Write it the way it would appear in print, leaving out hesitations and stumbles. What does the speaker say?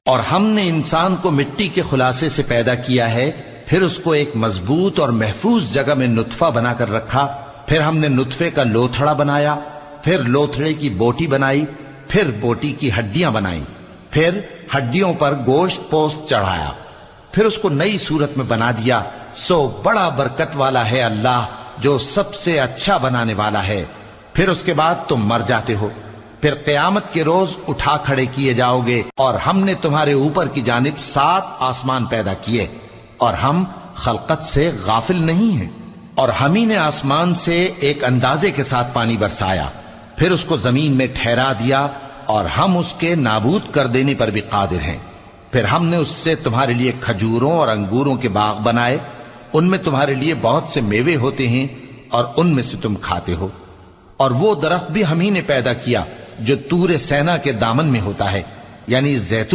اور ہم نے انسان کو مٹی کے خلاصے سے پیدا کیا ہے، پھر اس کو ایک مضبوط اور محفوظ جگہ میں نطفہ بنا کر رکھا، پھر ہم نے نطفے کا لوتھڑا بنایا، پھر لوتھڑے کی بوٹی بنائی، پھر بوٹی کی ہڈیاں بنائیں، پھر ہڈیوں پر گوشت پوست چڑھایا، پھر اس کو نئی صورت میں بنا دیا۔ سو بڑا برکت والا ہے اللہ جو سب سے اچھا بنانے والا ہے۔ پھر اس کے بعد تم مر جاتے ہو، پھر قیامت کے روز اٹھا کھڑے کیے جاؤ گے، اور ہم نے تمہارے اوپر کی جانب 7 آسمان پیدا کیے، اور ہم خلقت سے غافل نہیں ہیں۔ اور ہم ہی نے آسمان سے ایک اندازے کے ساتھ پانی برسایا، پھر اس کو زمین میں ٹھہرا دیا، اور ہم اس کے نابود کر دینے پر بھی قادر ہیں۔ پھر ہم نے اس سے تمہارے لیے کھجوروں اور انگوروں کے باغ بنائے، ان میں تمہارے لیے بہت سے میوے ہوتے ہیں، اور ان میں سے تم کھاتے ہو۔ اور وہ درخت بھی ہم ہی نے پیدا کیا جو طور سینا کے دامن میں ہوتا ہے، یعنی زیتون